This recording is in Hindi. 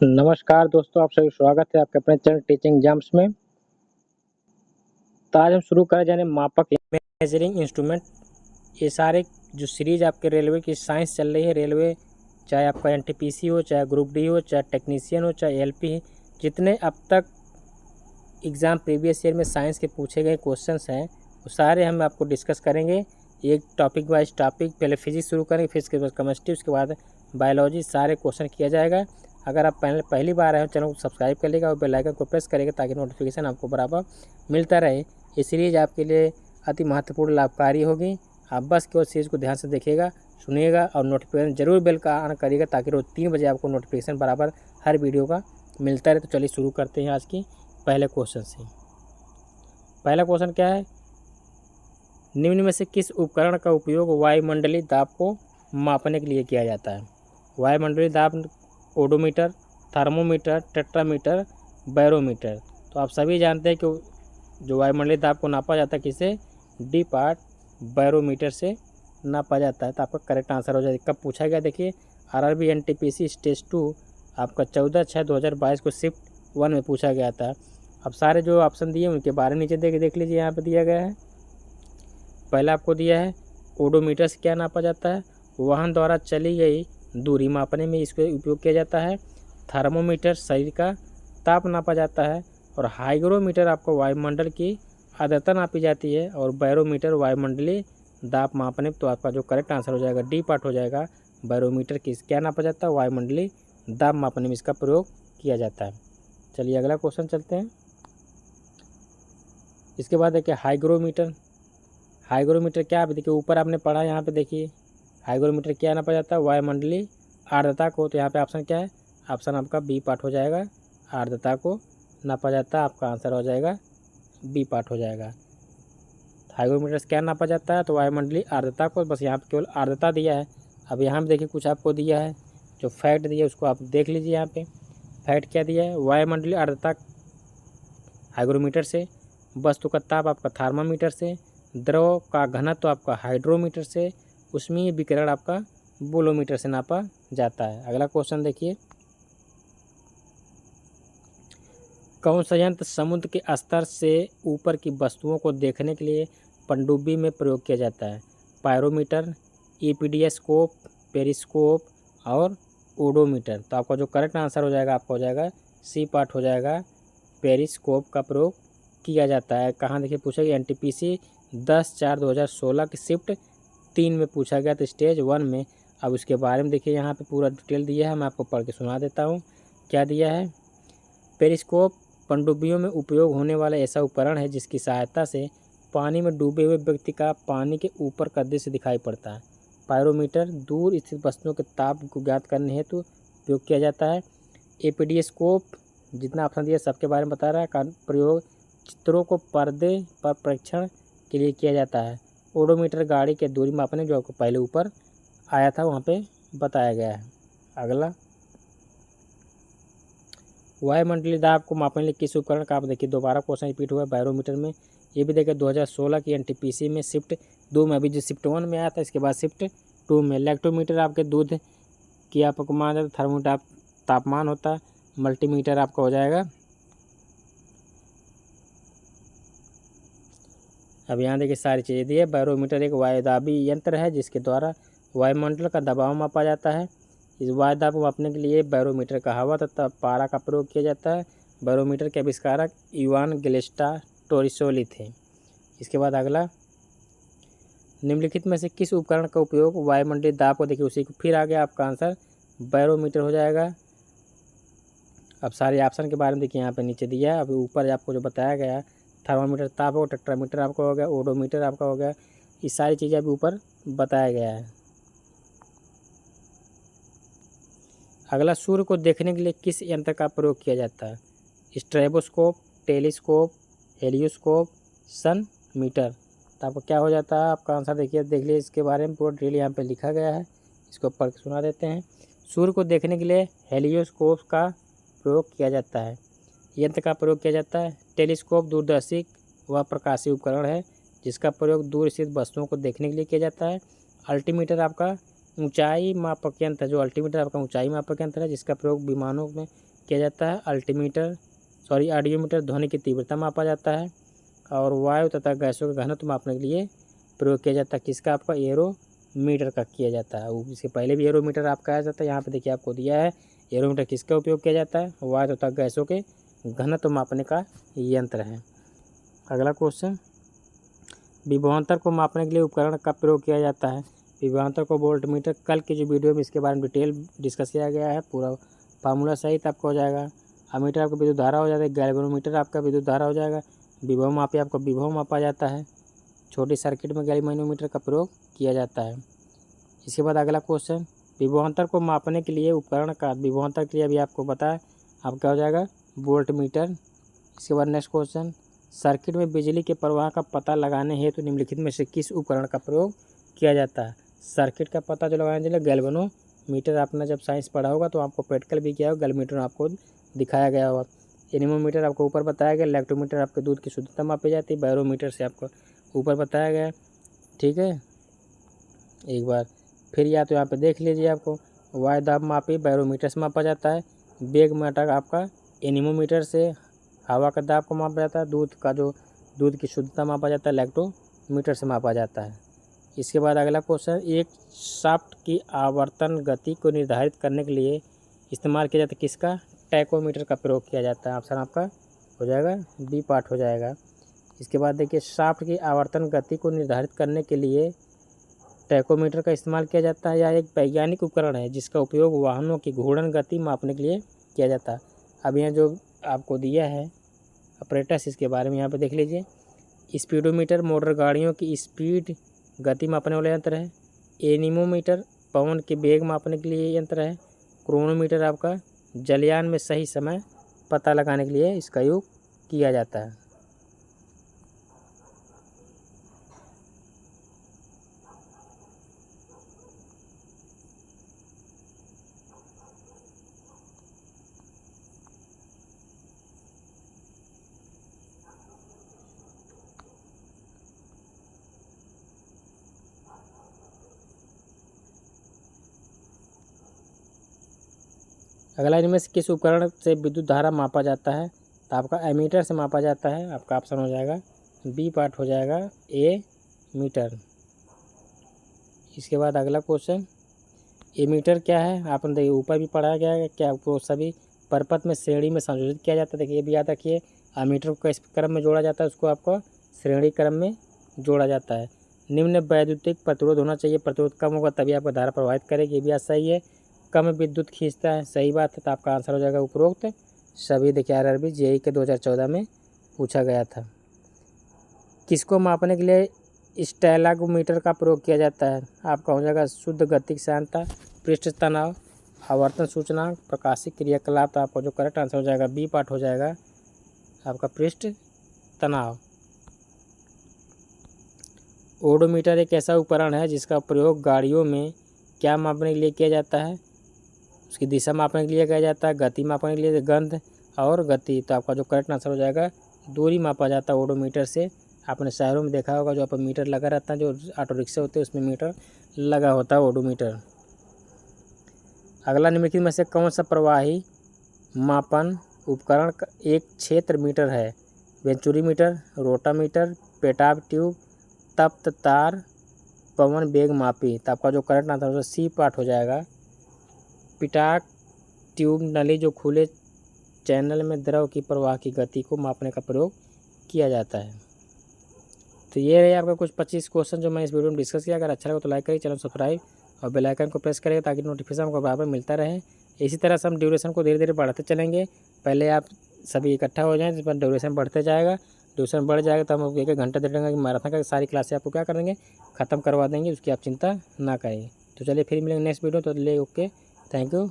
नमस्कार दोस्तों, आप सभी स्वागत है आपके अपने चैनल टीचिंग एग्जाम्स में। तो आज हम शुरू कर जाने मापक मेजरिंग इंस्ट्रूमेंट। ये सारे जो सीरीज आपके रेलवे की साइंस चल रही है, रेलवे चाहे आपका एनटीपीसी हो, चाहे ग्रुप डी हो, चाहे टेक्नीशियन हो, चाहे एलपी, जितने अब तक एग्ज़ाम प्रीवियस ईयर में साइंस के पूछे गए क्वेश्चंस हैं वो सारे हम आपको डिस्कस करेंगे। एक टॉपिक वाइज टॉपिक, पहले फिजिक्स शुरू करेंगे, फिर उसके बाद केमिस्ट्री, उसके बाद बायोलॉजी, सारे क्वेश्चन किया जाएगा। अगर आप पहली बार आए हो चैनल को सब्सक्राइब कर लेगा और बेल आइकन को प्रेस करेगा ताकि नोटिफिकेशन आपको बराबर मिलता रहे। ये सीरीज़ आपके लिए अति महत्वपूर्ण लाभकारी होगी। आप बस केवल सीरीज़ को ध्यान से देखिएगा, सुनिएगा और नोटिफिकेशन जरूर बेल का ऑन करिएगा ताकि रोज़ 3 बजे आपको नोटिफिकेशन बराबर हर वीडियो का मिलता रहे। तो चलिए शुरू करते हैं आज की पहले क्वेश्चन से। पहला क्वेश्चन क्या है, निम्न में से किस उपकरण का उपयोग वायुमंडलीय दाब को मापने के लिए किया जाता है? वायुमंडलीय दाब ओडोमीटर, थर्मोमीटर, टेट्रामीटर, बैरोमीटर। तो आप सभी जानते हैं कि जो वायुमंडलीय दाब को नापा जाता है किसे, डी पार्ट बैरोमीटर से नापा जाता है। तो आपका करेक्ट आंसर हो जाएगा। कब पूछा गया देखिए, आरआरबी एनटीपीसी स्टेज 2 आपका 14/6/2022 को शिफ्ट 1 में पूछा गया था। अब सारे जो ऑप्शन दिए उनके बारे में नीचे देख लीजिए, यहाँ पे दिया गया है। पहला आपको दिया है ओडोमीटर से क्या नापा जाता है, वाहन द्वारा चली गई दूरी मापने में इसका उपयोग किया जाता है। थर्मोमीटर शरीर का ताप नापा जाता है और हाइग्रोमीटर आपको वायुमंडल की आर्द्रता नापी जाती है और बैरोमीटर वायुमंडलीय दाब मापने। तो आपका जो करेक्ट आंसर हो जाएगा डी पार्ट हो जाएगा। बैरोमीटर की क्या नापा जाता है, वायुमंडलीय दाब मापने में इसका प्रयोग किया जाता है। चलिए अगला क्वेश्चन चलते हैं। इसके बाद देखिए हाइग्रोमीटर। हाइग्रोमीटर क्या है, देखिए ऊपर आपने पढ़ा, यहाँ पे देखिए हाइग्रोमीटर क्या नापा जाता है, वायुमंडलीय आर्द्रता को। तो यहाँ पे ऑप्शन क्या है, ऑप्शन आपका बी पार्ट हो जाएगा, आर्द्रता को नापा जाता है। आपका आंसर हो जाएगा बी पार्ट हो जाएगा। हाइग्रोमीटर से क्या नापा जाता है, तो वायुमंडलीय आर्द्रता को। बस यहाँ पे केवल आर्द्रता दिया है। अब यहाँ पे देखिए कुछ आपको दिया है, जो फैक्ट दिया है उसको आप देख लीजिए। यहाँ पे फैक्ट क्या दिया है, वायुमंडलीय आर्द्रता हाइग्रोमीटर से, वस्तु का ताप आपका थर्मामीटर से, द्रव का घनत्व आपका हाइड्रोमीटर से, ऊष्मीय विकिरण आपका बोलोमीटर से नापा जाता है। अगला क्वेश्चन देखिए, कौन सा यंत्र समुद्र के स्तर से ऊपर की वस्तुओं को देखने के लिए पनडुब्बी में प्रयोग किया जाता है? पायरोमीटर, ईपीडीएस्कोप, पेरिस्कोप और ओडोमीटर। तो आपका जो करेक्ट आंसर हो जाएगा आपका हो जाएगा सी पार्ट हो जाएगा, पेरिस्कोप का प्रयोग किया जाता है। कहाँ देखिए पूछा गया, एनटीपीसी 10/4/2016 की शिफ्ट 3 में पूछा गया था, स्टेज 1 में। अब उसके बारे में देखिए यहाँ पे पूरा डिटेल दिया है, मैं आपको पढ़ के सुना देता हूँ क्या दिया है। पेरिस्कोप पनडुब्बियों में उपयोग होने वाला ऐसा उपकरण है जिसकी सहायता से पानी में डूबे हुए व्यक्ति का पानी के ऊपर का दृश्य दिखाई पड़ता है। पायरोमीटर दूर स्थित वस्तुओं के ताप को ज्ञात करने हेतु उपयोग किया जाता है। एपीडीस्कोप जितना ऑप्शन दिया सबके बारे में बता रहा है, का प्रयोग चित्रों को पर्दे पर परीक्षण के लिए किया जाता है। ओडोमीटर गाड़ी के दूरी मापने, जो आपको पहले ऊपर आया था वहाँ पे बताया गया है। अगला, वायुमंडलीय दाब को मापने के लिए किस उपकरण का, आप देखिए दोबारा क्वेश्चन रिपीट हुआ है बैरोमीटर में। ये भी देखिए 2016 की एनटीपीसी में शिफ्ट 2 में, अभी जो शिफ्ट 1 में आया था इसके बाद शिफ्ट 2 में। लैक्टोमीटर आपके दूध की आपको मान जाता है, थर्मोमीटर तापमान होता है, मल्टीमीटर आपका हो जाएगा। अब यहाँ देखिए सारी चीज़ें दी है। बैरोमीटर एक वायुदाबी यंत्र है जिसके द्वारा वायुमंडल का दबाव मापा जाता है। इस वायुदाब को मापने के लिए बैरोमीटर का हवा तथा पारा का प्रयोग किया जाता है। बैरोमीटर के आविष्कारक इवान गैलिस्टा टोरिसोली थे। इसके बाद अगला, निम्नलिखित में से किस उपकरण का उपयोग वायुमंडलीय दाब को, देखिए उसी को फिर आ गया आपका आंसर बैरोमीटर हो जाएगा। अब सारे ऑप्शन के बारे में देखिए यहाँ पे नीचे दिया है। अभी ऊपर आपको जो बताया गया, थर्मामीटर ताप हो, टेट्रामीटर आपका हो गया, ओडोमीटर आपका हो गया, ये सारी चीज़ें अभी ऊपर बताया गया है। अगला, सूर्य को देखने के लिए किस यंत्र का प्रयोग किया जाता है? स्ट्रेबोस्कोप, टेलीस्कोप, हेलियोस्कोप, सन मीटर। तो आपको क्या हो जाता है, आपका आंसर देखिए, देख लीजिए इसके बारे में पूरा डिटेल यहाँ पे लिखा गया है, इसको पढ़ के सुना देते हैं। सूर्य को देखने के लिए हेलियोस्कोप का प्रयोग किया जाता है। यंत्र का प्रयोग किया जाता है। टेलीस्कोप दूरदर्शी व प्रकाशीय उपकरण है जिसका प्रयोग दूर स्थित वस्तुओं को देखने के लिए किया जाता है। अल्टीमीटर आपका ऊंचाई मापक यंत्र है, जो अल्टीमीटर आपका ऊंचाई मापक यंत्र है जिसका प्रयोग विमानों में किया जाता है। ऑडियोमीटर ध्वनि की तीव्रता मापा जाता है। और वायु तथा गैसों का घनत्व मापने के लिए प्रयोग किया जाता है किसका, आपका एरोमीटर का किया जाता है। इसके पहले भी एरोमीटर आपका आया जाता है। यहाँ पे देखिए आपको दिया है एरोमीटर किसका उपयोग किया जाता है, वायु तथा गैसों के घनत्व मापने का यंत्र है। अगला क्वेश्चन, विभवांतर को मापने के लिए उपकरण का प्रयोग किया जाता है। विभवांतर को वोल्टमीटर, कल की जो वीडियो में इसके बारे में डिटेल डिस्कस किया गया है, पूरा फार्मूला सहित आपका हो जाएगा। अमीटर आपका विद्युत धारा हो जाता है, गैल्वेनोमीटर आपका विद्युत धारा हो जाएगा। विभव मापी आपका विभव मापा जाता है। छोटी सर्किट में गैल्वेनोमीटर का प्रयोग किया जाता है। इसके बाद अगला क्वेश्चन, विभवांतर को मापने के लिए उपकरण का, विभवांतर के लिए अभी आपको बताया आप क्या हो जाएगा, वोल्टमीटर। इसके बाद नेक्स्ट क्वेश्चन, सर्किट में बिजली के प्रवाह का पता लगाने हेतु निम्नलिखित में से किस उपकरण का प्रयोग किया जाता है। सर्किट का पता जो लगाने के लिए गैल्वेनोमीटर, आपने जब साइंस पढ़ा होगा तो आपको प्रैक्टिकल भी किया होगा, गैल्वेनोमीटर आपको दिखाया गया होगा। एनीमोमीटर आपको ऊपर बताया गया। लैक्टोमीटर आपके दूध की शुद्धता मापी जाती है। बैरोमीटर से आपको ऊपर बताया गया, ठीक है। एक बार फिर या तो यहाँ पे देख लीजिए, आपको वायु दाब मापी बैरोमीटर से मापा जाता है। वेग मीटर आपका एनीमोमीटर से हवा का दाब को मापा जाता है। दूध की शुद्धता मापा जाता है, लैक्टोमीटर से मापा जाता है। इसके बाद अगला क्वेश्चन, एक शाफ्ट की आवर्तन गति को निर्धारित करने के लिए इस्तेमाल किया जाता है किसका, टैकोमीटर का प्रयोग किया जाता है। ऑप्शन आपका हो जाएगा बी पार्ट हो जाएगा। इसके बाद देखिए, शाफ्ट की आवर्तन गति को निर्धारित करने के लिए टैकोमीटर का इस्तेमाल किया जाता है। यह एक वैज्ञानिक उपकरण है जिसका उपयोग वाहनों की घूर्णन गति मापने के लिए किया जाता है। अब यहाँ जो आपको दिया है ऑपरेटर्स, इसके बारे में यहाँ पे देख लीजिए। स्पीडोमीटर मोटर गाड़ियों की स्पीड गति मापने वाला यंत्र है। एनीमोमीटर पवन के वेग मापने के लिए यंत्र है। क्रोनोमीटर आपका जलयान में सही समय पता लगाने के लिए इसका उपयोग किया जाता है। अगला, इनमें से किस उपकरण से विद्युत धारा मापा जाता है, तो आपका एमीटर से मापा जाता है। आपका ऑप्शन हो जाएगा बी पार्ट हो जाएगा ए मीटर। इसके बाद अगला क्वेश्चन, एमीटर क्या है, आपने देखिए ऊपर भी पढ़ाया गया है क्या, आपको सभी परपथ में श्रेणी में संयोजित किया जाता है। देखिए ये भी याद रखिए, एमीटर को किस क्रम में जोड़ा जाता है, उसको आपको श्रेणी क्रम में जोड़ा जाता है। निम्न वैद्युतिक प्रतिरोध होना चाहिए, प्रतिरोध कम होगा तभी आपका धारा प्रवाहित करेगी, ये भी बात सही है। कम विद्युत खींचता है, सही बात है, तो आपका आंसर हो जाएगा उपरोक्त सभी। देखिए आरआरबी जेईई के 2014 में पूछा गया था। किसको मापने के लिए स्टैलागोमीटर का प्रयोग किया जाता है, आपका हो जाएगा शुद्ध गतिक सांद्रता, पृष्ठ तनाव, आवर्तन सूचनांक, प्रकाशिक क्रियाकलाप। तो आपका जो करेक्ट आंसर हो जाएगा बी पार्ट हो जाएगा आपका पृष्ठ तनाव। ओडोमीटर एक ऐसा उपकरण है जिसका प्रयोग गाड़ियों में क्या मापने के लिए किया जाता है, उसकी दिशा मापने के लिए किया जाता है, गति मापने के लिए, गंध और गति। तो आपका जो करेक्ट आंसर हो जाएगा दूरी मापा जाता है ओडोमीटर से। आपने शहरों में देखा होगा जो आप मीटर लगा रहता है, जो ऑटो रिक्शा होते हैं उसमें मीटर लगा होता है ओडोमीटर। अगला, निम्नलिखित में से कौन सा प्रवाही मापन उपकरण का एक क्षेत्र मीटर है, वेंचुरीमीटर, रोटामीटर, पेटाब ट्यूब, तप्त तार, पवन वेग मापी। तो आपका जो करेक्ट आंसर सी पार्ट हो जाएगा पिटाक ट्यूब नली, जो खुले चैनल में द्रव की प्रवाह की गति को मापने का प्रयोग किया जाता है। तो ये रहे आपका कुछ 25 क्वेश्चन जो मैं इस वीडियो में डिस्कस किया। अगर अच्छा लगा तो लाइक करिए, चैनल सब्सक्राइब और बेल आइकन को प्रेस करिए ताकि नोटिफिकेशन आपको बराबर मिलता रहे। इसी तरह से हम ड्यूरेशन को धीरे धीरे बढ़ाते चलेंगे। पहले आप सभी इकट्ठा हो जाएँ, जिस पर ड्यूरेशन बढ़ते जाएगा। ड्यूरेशन बढ़ जाएगा तो हम 1-1 घंटा दे देंगे मैराथन का सारी क्लासें आपको क्या कर देंगे, ख़त्म करवा देंगे, उसकी आप चिंता ना करें। तो चलिए फिर मिलेंगे नेक्स्ट वीडियो, तो ले ओके, थैंक यू।